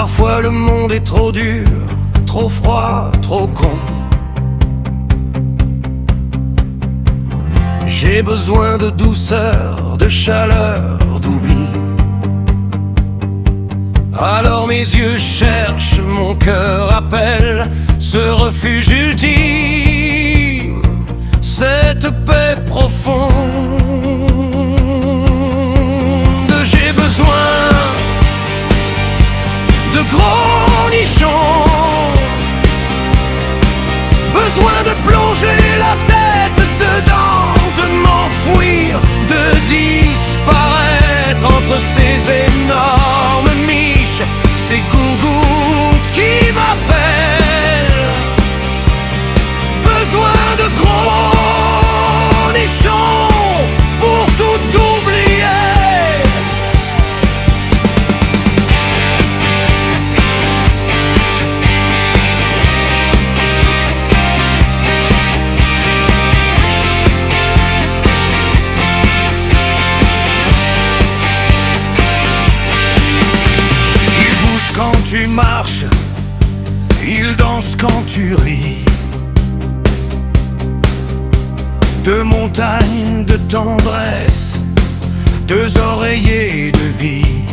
Parfois le monde est trop dur, trop froid, trop con. J'ai besoin de douceur, de chaleur, d'oubli. Alors mes yeux cherchent, mon cœur appelle ce refuge ultime, cette paix profonde. J'ai besoin de gros nichons, besoin de plonger la tête dedans, de m'enfouir, de disparaître entre ces énormes niches, ces gougouttes qui m'appellent. Besoin de gros nichons pour tout oublier. Tu marches, il danse quand tu ris. Deux montagnes de tendresse, deux oreillers de vie.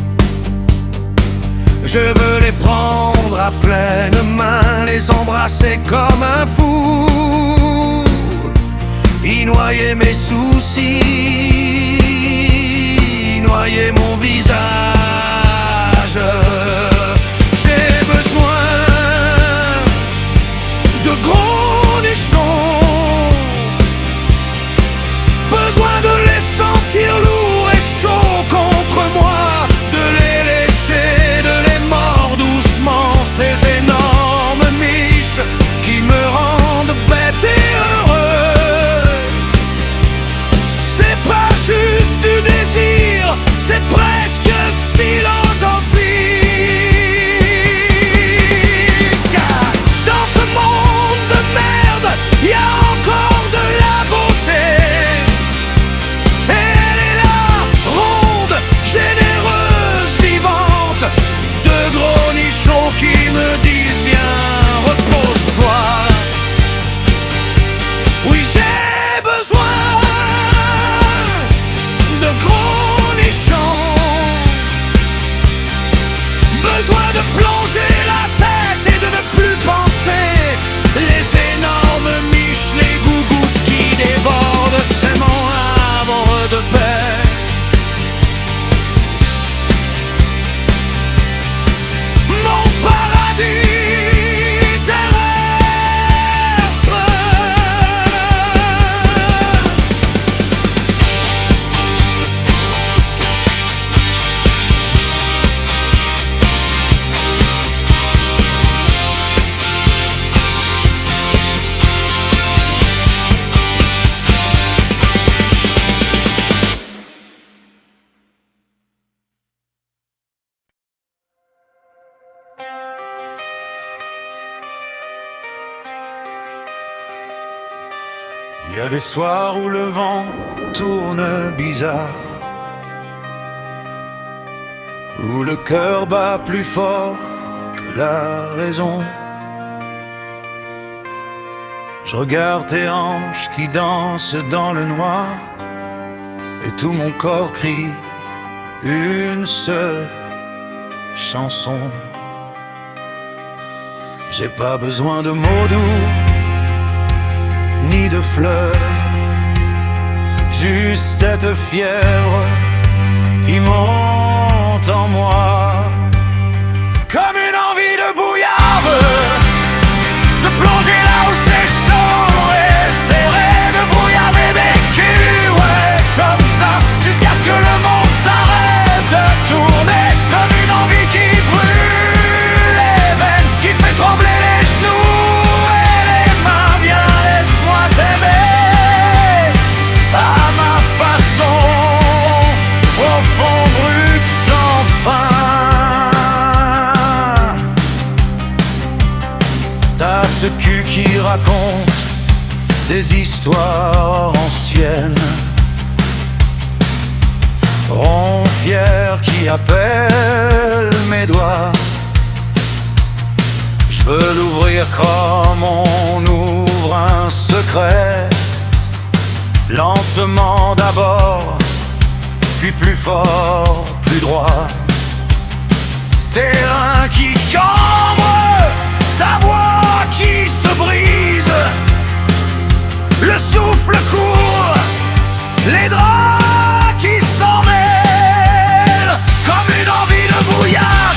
Je veux les prendre à pleine main, les embrasser comme un fou, y noyer mes soucis, noyer mon visage. De gros nichons, besoin de les sentir lourds et chauds contre moi, de les lécher, de les mordre doucement, ces énormes miches qui me rendent bête et heureux. C'est pas juste du désir, c'est presque philosophique. Il y a encore de la beauté, elle est là, ronde, généreuse, vivante. De gros nichons qui me disent viens, repose-toi. Oui, j'ai besoin de gros nichons, besoin de plonger la tête et de ne plus penser. Les énormes miches, les gougouttes qui débordent, c'est mon arbre de paix. Mon paradis terrestre. Il y a des soirs où le vent tourne bizarre, où le cœur bat plus fort que la raison. Je regarde tes hanches qui dansent dans le noir, et tout mon corps crie une seule chanson. J'ai pas besoin de mots doux ni de fleurs, juste cette fièvre qui monte en moi, comme une envie de bouillarde, de plonger là où c'est chaud et serré, de bouillarder des culs, ouais, comme ça, jusqu'à ce que le monde s'arrête de tourner, comme une envie qui brûle les veines, qui fait trembler les genoux. À ma façon, profond, brut, sans fin. T'as ce cul qui raconte des histoires anciennes, rond fier qui appelle mes doigts Je veux l'ouvrir comme on ouvre un secret, lentement d'abord, puis plus fort, plus droit. Terrain qui cambre, ta voix qui se brise, le souffle court, les draps qui s'en mêlent, comme une envie de brouillard,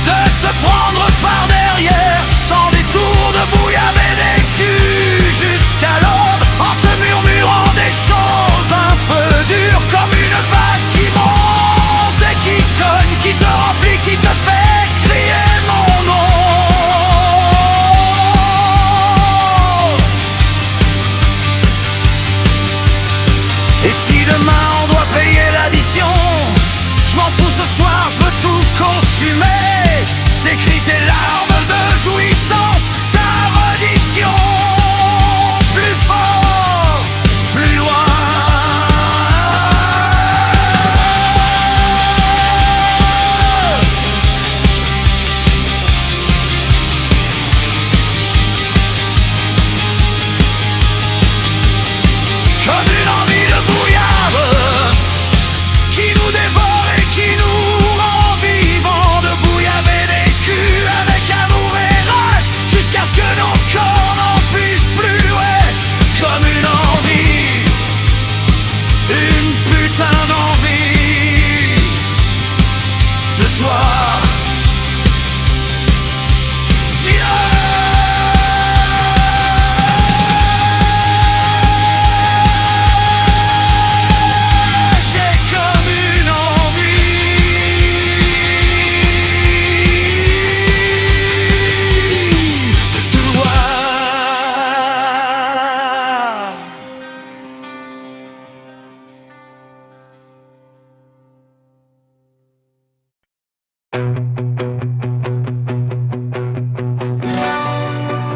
de te prendre par derrière, sans détour, de bouillaver des culs jusqu'à l'aube, en te murmurant des choses un peu dures, comme une vague qui monte et qui cogne, qui te remplit, qui te fait crier mon nom. Et si demain on doit payer l'addition, je m'en fous ce soir, je veux tout consumer. T'écris tes larmes de jouissance, ta reddition. Plus fort, plus loin. Comme une envie de brouillard qui nous dévore et qui nous rend vivants, de bouillaver des culs avec amour et rage, jusqu'à ce que nos corps n'en puissent plus, ouais. Comme une envie, une putain d'envie de toi.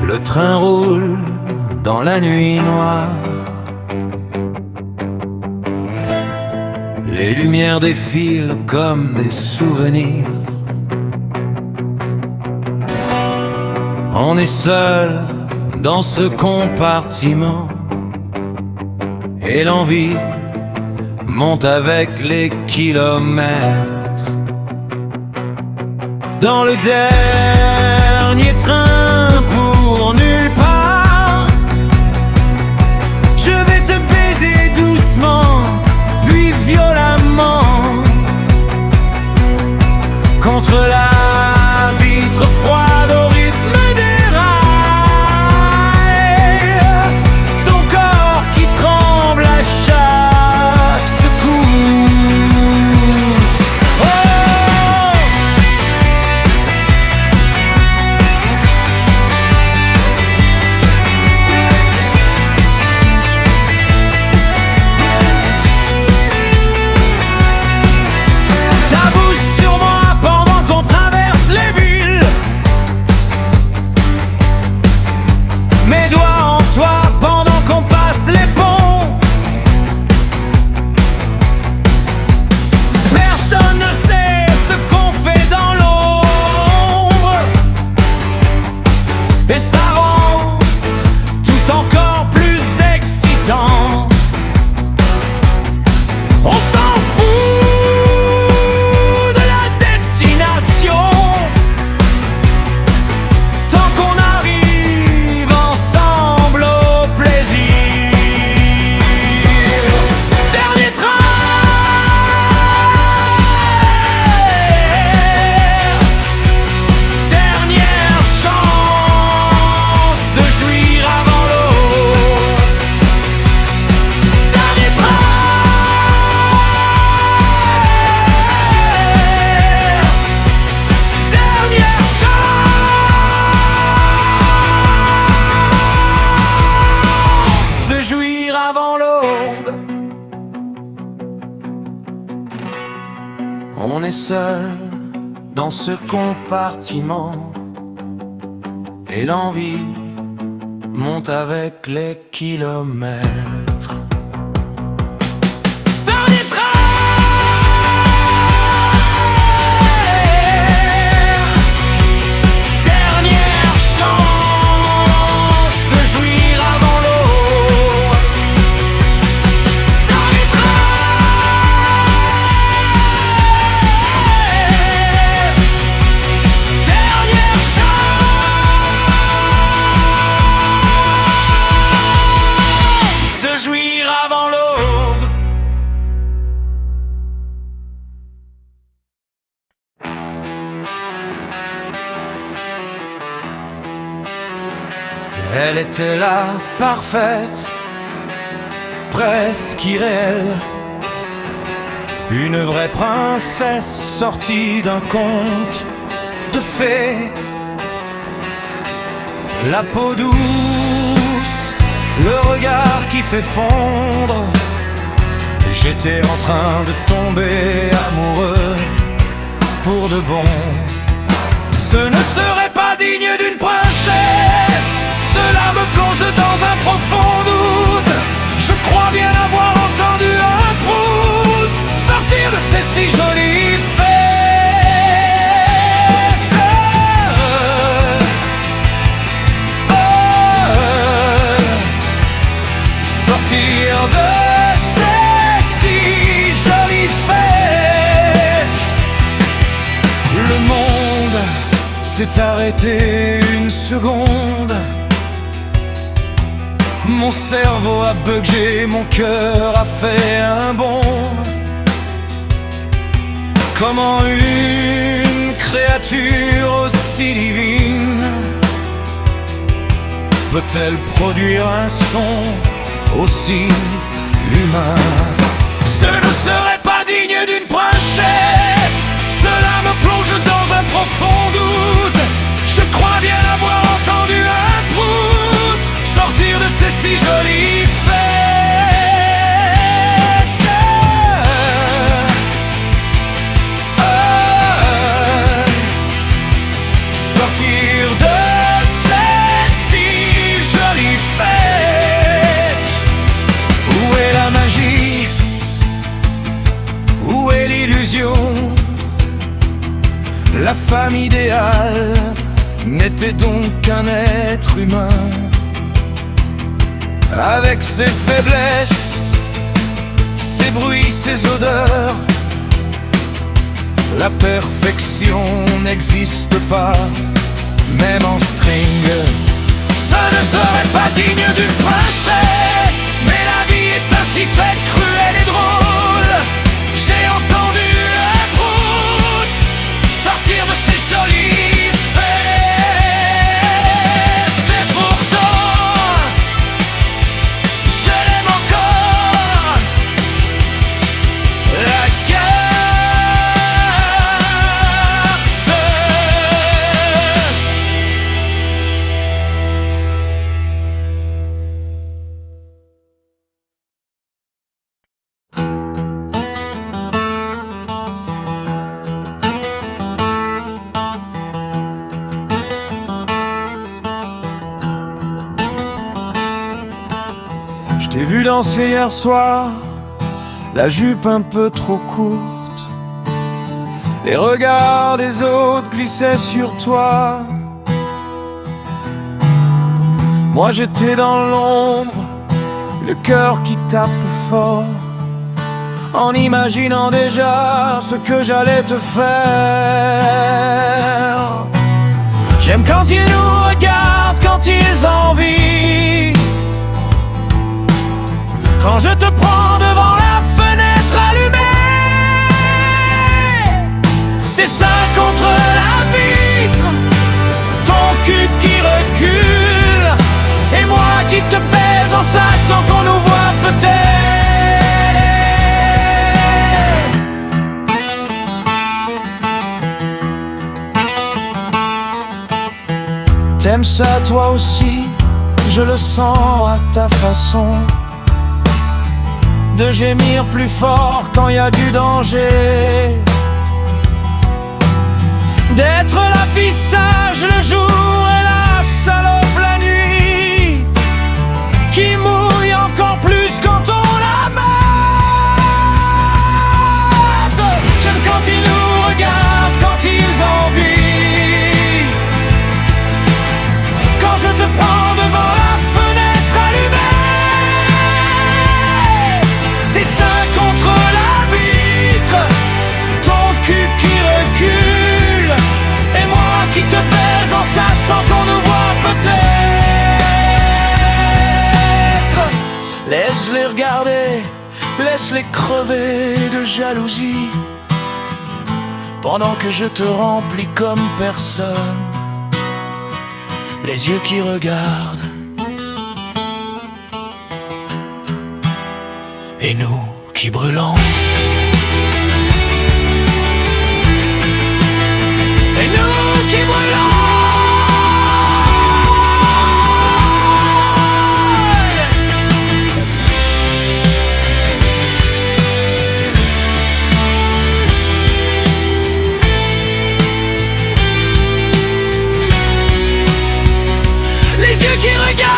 Le train roule dans la nuit noire, les lumières défilent comme des souvenirs. On est seul dans ce compartiment et l'envie monte avec les kilomètres. Dans le dernier train pour nulle part, je vais te baiser doucement, puis violemment, contre la vitre froide au rythme des rails. Ton corps qui tremble à chaque secousse. Oh! Et ça rend tout encore plus excitant. On s'en fout de la destination, tant qu'on arrive ensemble au plaisir. Dernier train, dernière chance de jouir avant l'eau. Dernier train, dernière chance de jouir avant l'aube. On est seul dans ce compartiment et l'envie monte avec les kilomètres. Dernier train, Elle était là, parfaite, presque irréelle. Une vraie princesse sortie d'un conte de fées. La peau douce, le regard qui fait fondre. J'étais en train de tomber amoureux pour de bon. Ce ne serait pas digne d'une princesse. Cela me plonge dans un profond doute. Je crois bien avoir entendu un prout sortir de ces si jolies fesses. Sortir de ces si jolies fesses. Le monde s'est arrêté une seconde. Mon cerveau a bugué, mon cœur a fait un bond. Comment une créature aussi divine peut-elle produire un son aussi humain? Ce ne serait pas digne d'une princesse. Cela me plonge dans un profond doute. Je crois bien avoir entendu un prout sortir de ces si jolies fesses. Sortir de ces si jolies fesses. Où est la magie? Où est l'illusion? La femme idéale n'était donc qu'un être humain, avec ses faiblesses, ses bruits, ses odeurs. La perfection n'existe pas, même en string. Ça ne serait pas digne d'une princesse, mais la vie est ainsi faite, cruelle et drôle. J'ai entendu un prout sortir de ces jolies fesses. Et pourtant je l'aime encore, la garce. Je t'ai vu danser hier soir, la jupe un peu trop courte. Les regards des autres glissaient sur toi. Moi j'étais dans l'ombre, le cœur qui tape fort, en imaginant déjà ce que j'allais te faire. J'aime quand ils nous regardent, quand ils envient. Quand je te prends devant la fenêtre allumée, tes seins contre la vitre, ton cul qui recule, et moi qui te baise en sachant qu'on nous voit peut-être. T'aimes ça toi aussi, je le sens à ta façon de gémir plus fort quand y a du danger, d'être la fille sage le jour et la salope la nuit, qui mouille encore plus quand on la mate. J'aime quand ils nous regardent, quand ils envient, quand je te prends devant la fenêtre allumée, tes seins contre la vitre, ton cul qui recule, et moi qui te baise en sachant qu'on nous voit peut-être. Laisse-les regarder, laisse-les crever de jalousie, pendant que je te remplis comme personne, les yeux qui regardent, et nous qui brûlons. Et nous qui brûlons. Les yeux qui regardent.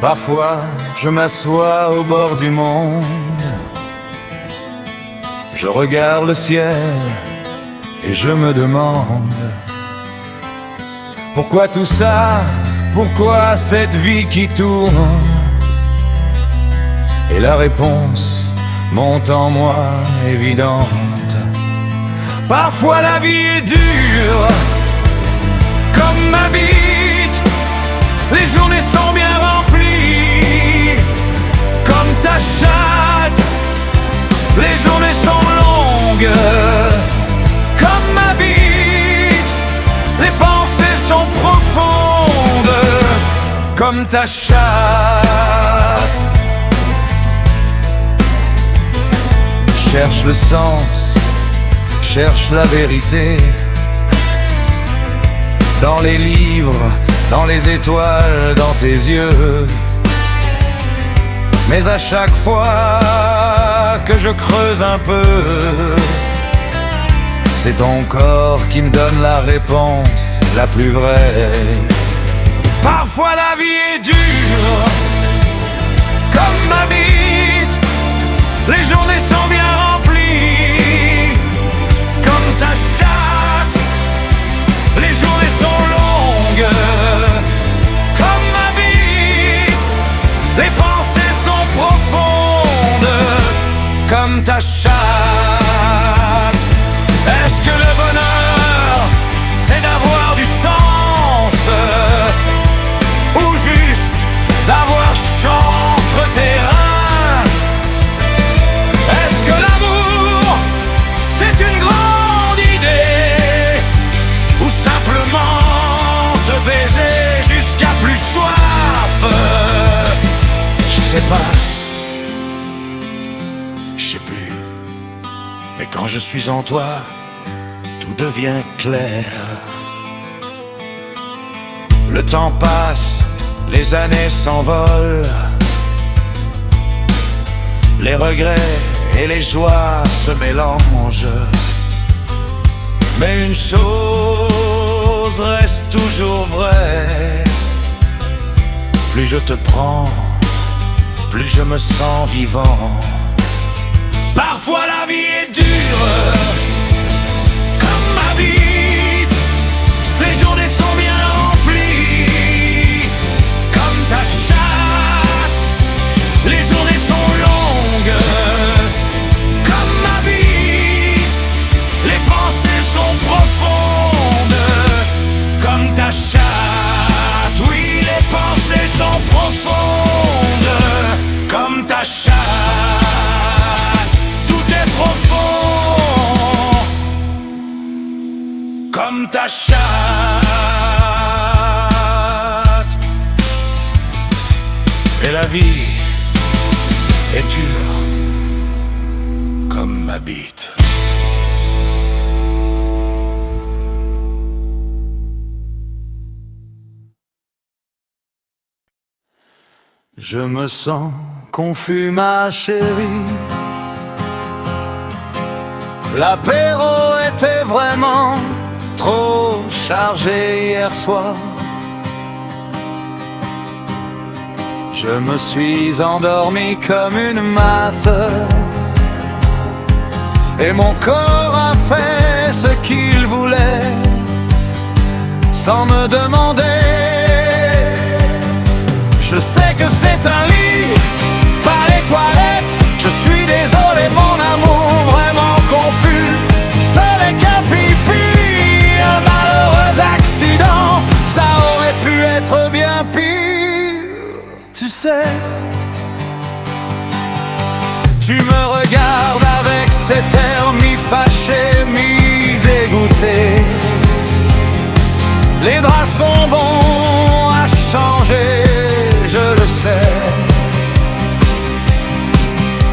Parfois, je m'assois au bord du monde. Je regarde le ciel et je me demande pourquoi tout ça, pourquoi cette vie qui tourne. Et la réponse monte en moi évidente. Parfois la vie est dure comme ma bite. Les journées sont bien remplies comme ta chatte. Les journées sont longues comme ma bite. Les pensées sont profondes comme ta chatte. Cherche le sens, cherche la vérité dans les livres, dans les étoiles, dans tes yeux. Mais à chaque fois que je creuse un peu, c'est ton corps qui me donne la réponse la plus vraie. Parfois la vie est dure comme ma bite. Les journées sont bien remplies comme ta chatte. Les journées sont longues comme ma bite. Les pensées sont profondes comme ta chatte. Est-ce que le bonheur, c'est d'avoir du sens, ou juste d'avoir chantre-terrain? Est-ce que l'amour, c'est une grande idée, ou simplement te baiser jusqu'à plus soif? Je sais pas, je sais plus. Mais quand je suis en toi, tout devient clair. Le temps passe, les années s'envolent. Les regrets et les joies se mélangent. Mais une chose reste toujours vraie. Plus je te prends, plus je me sens vivant. Parfois la vie est dure comme ma bite. Les journées sont bien remplies comme ta chatte. Les journées sont longues comme ma bite. Les pensées sont profondes comme ta chatte. Oui, les pensées sont profondes comme ta chatte. Comme ta chatte. Et la vie est dure comme ma bite. Je me sens confus, ma chérie. L'apéro était vraiment trop chargé hier soir. Je me suis endormi comme une masse et mon corps a fait fait ce qu'il voulait, sans me demander. Je sais que c'est un lit, pas les toilettes. Je suis désolé mon amour, vraiment confus. Ce n'est qu'un pipi, un malheureux accident. Ça aurait pu être bien pire, tu sais. Tu me regardes avec cet air mi-fâché, mi-dégoûté. Les draps sont bons à changer, je le sais.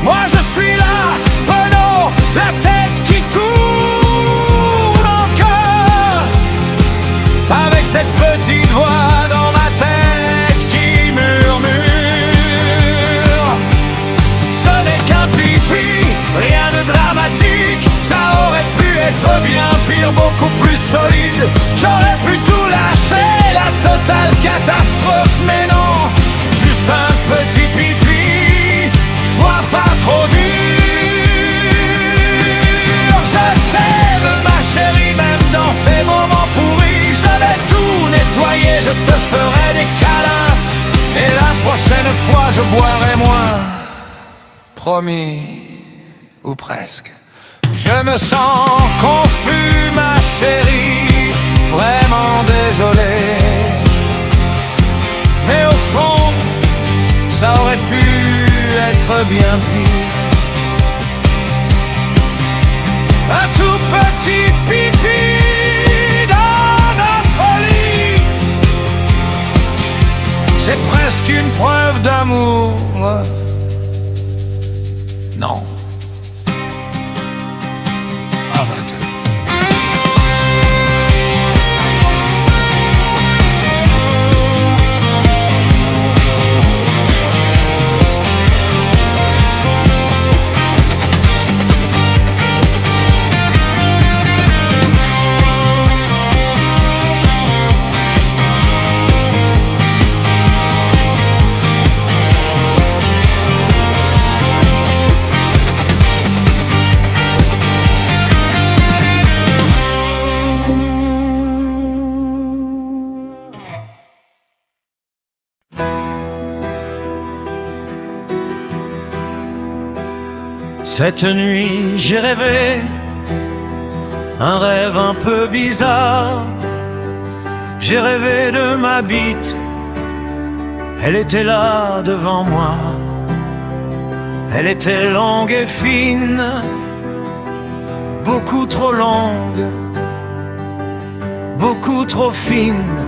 Moi je suis là, penaud, la tête qui tourne encore, avec cette petite voix dans ma tête qui murmure. Ce n'est qu'un pipi, rien de dramatique. Ça aurait pu être bien pire, beaucoup plus solide. J'aurais pu tout lâcher, la totale catastrophe. Mais non, juste un petit pipi. Sois pas trop dur. Je t'aime ma chérie, même dans ces moments pourris. Je vais tout nettoyer, je te ferai des câlins. Et la prochaine fois je boirai moins, promis, ou presque. Je me sens confus ma chérie, vraiment désolé. Mais au fond, ça aurait pu être bien pire. Un tout petit pipi dans notre lit, c'est presque une preuve d'amour. Non. Arrête. Cette nuit j'ai rêvé un rêve un peu bizarre. J'ai rêvé de ma bite, elle était là devant moi. Elle était longue et fine, beaucoup trop longue, beaucoup trop fine.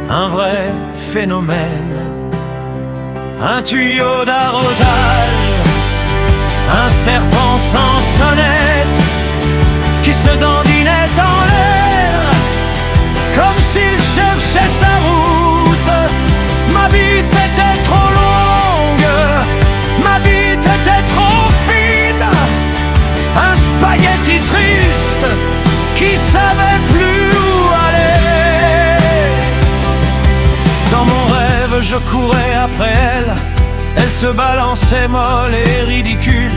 Un vrai phénomène, un tuyau d'arrosage, un serpent sans sonnette qui se dandinait en l'air comme s'il cherchait sa route. Ma bite était trop longue, ma bite était trop fine, un spaghetti triste qui savait plus où aller. Dans mon rêve je courais après elle, elle se balançait molle et ridicule.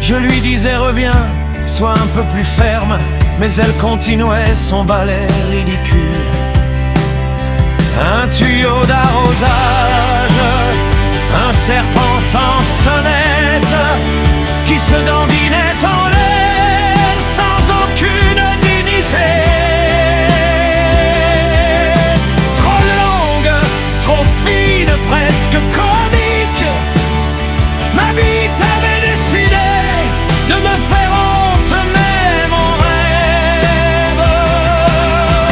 Je lui disais reviens, sois un peu plus ferme, mais elle continuait son balai ridicule. Un tuyau d'arrosage, un serpent sans sonnette qui se dandinait en l'air sans aucune dignité. Trop longue, trop fine, presque comique, ma bite avait décidé de me faire honte même en rêve.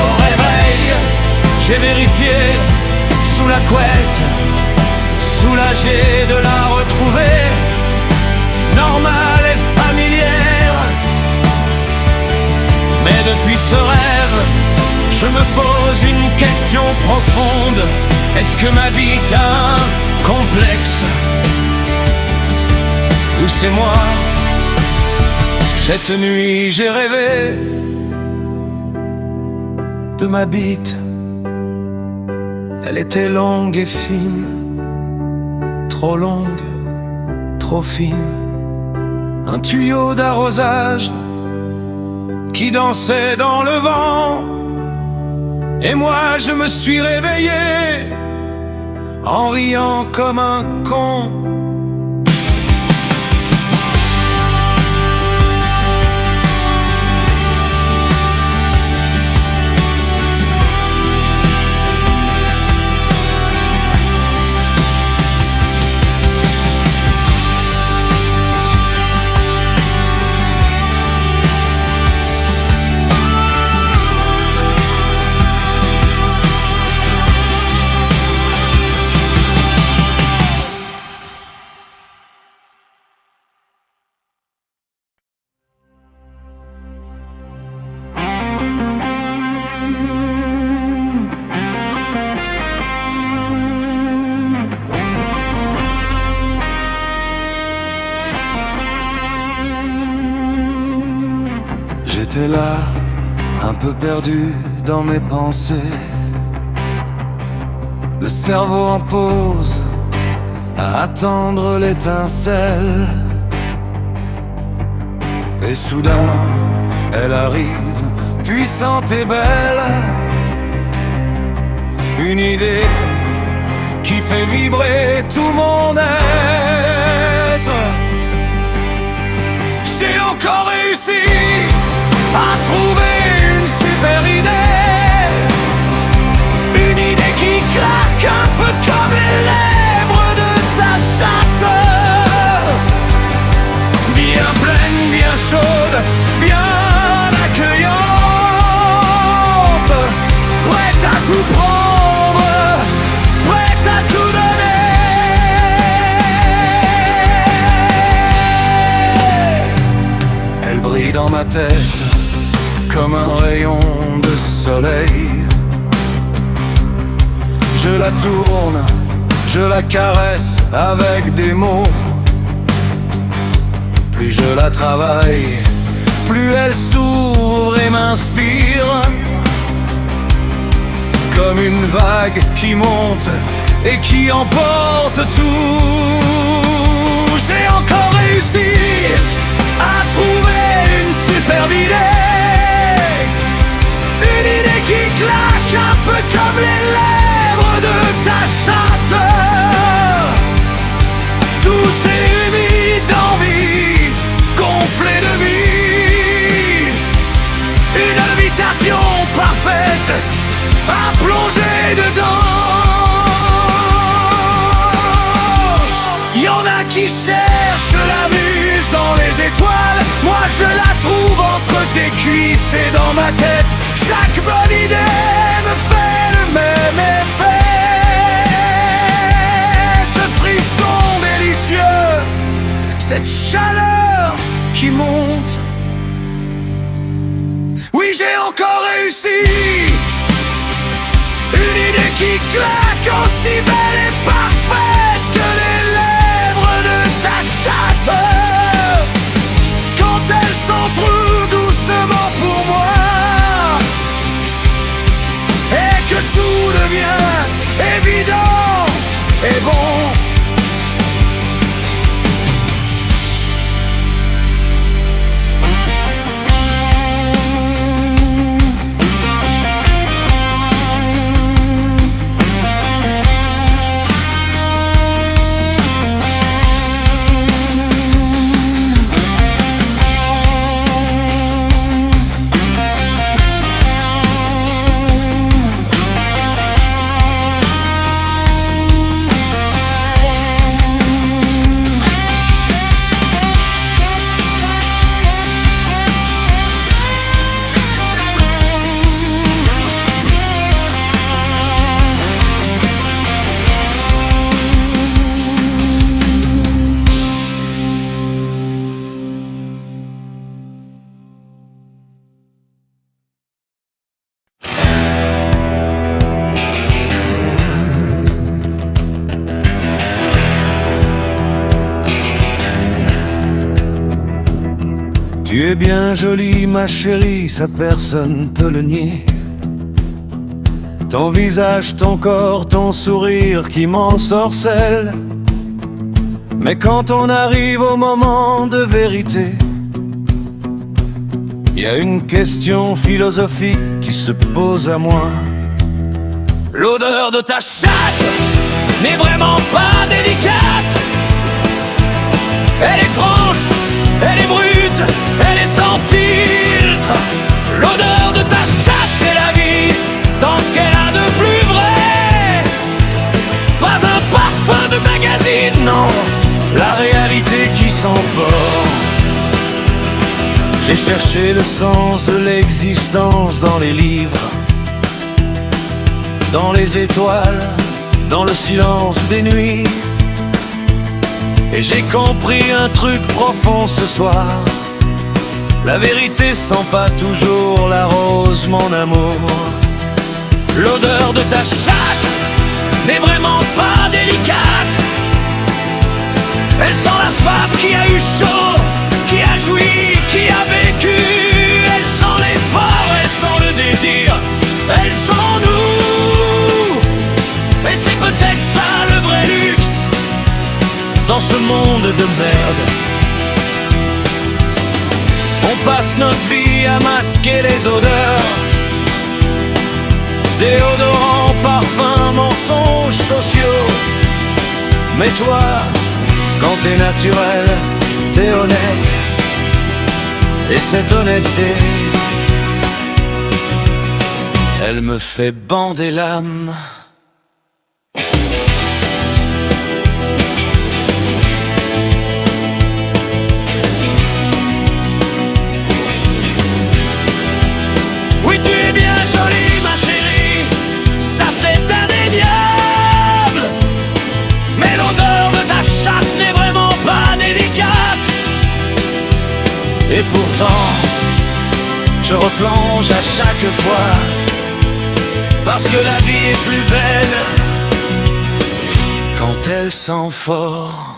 Au réveil, j'ai vérifié sous la couette, soulagé de la retrouver, normale et familière. Mais depuis ce rêve, je me pose une question profonde. Est-ce que ma bite a un complexe? Ou c'est moi? Cette nuit j'ai rêvé de ma bite. Elle était longue et fine, trop longue, trop fine. Un tuyau d'arrosage, qui dansait dans le vent. Et moi je me suis réveillé en riant comme un con. J'étais là, un peu perdu dans mes pensées, le cerveau en pause, à attendre l'étincelle. Et soudain, elle arrive, puissante et belle. Une idée qui fait vibrer tout mon être. J'ai encore réussi à trouver une super idée. Une idée qui claque un peu comme les lèvres de ta chatte. Bien pleine, bien chaude, bien accueillante. Prête à tout prendre, prête à tout donner. Elle brille dans ma tête comme un rayon de soleil. Je la tourne, je la caresse avec des mots. Plus je la travaille, plus elle s'ouvre et m'inspire. Comme une vague qui monte et qui emporte tout. J'ai encore réussi à trouver une superbe idée. Une idée qui claque un peu comme les lèvres de ta chatte. Douce et humide d'envie, gonflée de vie. Une invitation parfaite à plonger dedans. Y'en a qui cherchent la muse dans les étoiles. Moi je la trouve entre tes cuisses et dans ma tête. Chaque bonne idée me fait le même effet. Ce frisson délicieux, cette chaleur qui monte. Oui, j'ai encore réussi. Une idée qui claque aussi belle et parfaite que les lèvres de ta chatte. Quand elle s'entroue doucement pour moi et que tout devient évident et bon. Tu es bien jolie ma chérie, ça personne peut le nier. Ton visage, ton corps, ton sourire qui m'ensorcelle. Mais quand on arrive au moment de vérité, y a une question philosophique qui se pose à moi. L'odeur de ta chatte n'est vraiment pas délicate. Elle est franche, elle est brute, elle est sans filtre. L'odeur de ta chatte, c'est la vie dans ce qu'elle a de plus vrai. Pas un parfum de magazine, non, La réalité qui sent fort. J'ai cherché le sens de l'existence dans les livres, dans les étoiles, dans le silence des nuits. Et j'ai compris un truc profond ce soir: la vérité sent pas toujours la rose, mon amour. l'odeur de ta chatte n'est vraiment pas délicate. Elle sent la femme qui a eu chaud, qui a joui, qui a vécu. Elle sent l'effort, elle sent le désir, elle sent nous. Et c'est peut-être ça le vrai luxe Dans ce monde de merde, on passe notre vie à masquer les odeurs. Déodorants, parfums, mensonges sociaux. Mais toi, quand t'es naturel, t'es honnête. Et cette honnêteté, elle me fait bander l'âme. Oui, tu es bien jolie, ma chérie, ça c'est indéniable. Mais l'odeur de ta chatte n'est vraiment pas délicate. Et pourtant, je replonge à chaque fois, parce que la vie est plus belle quand elle sent fort.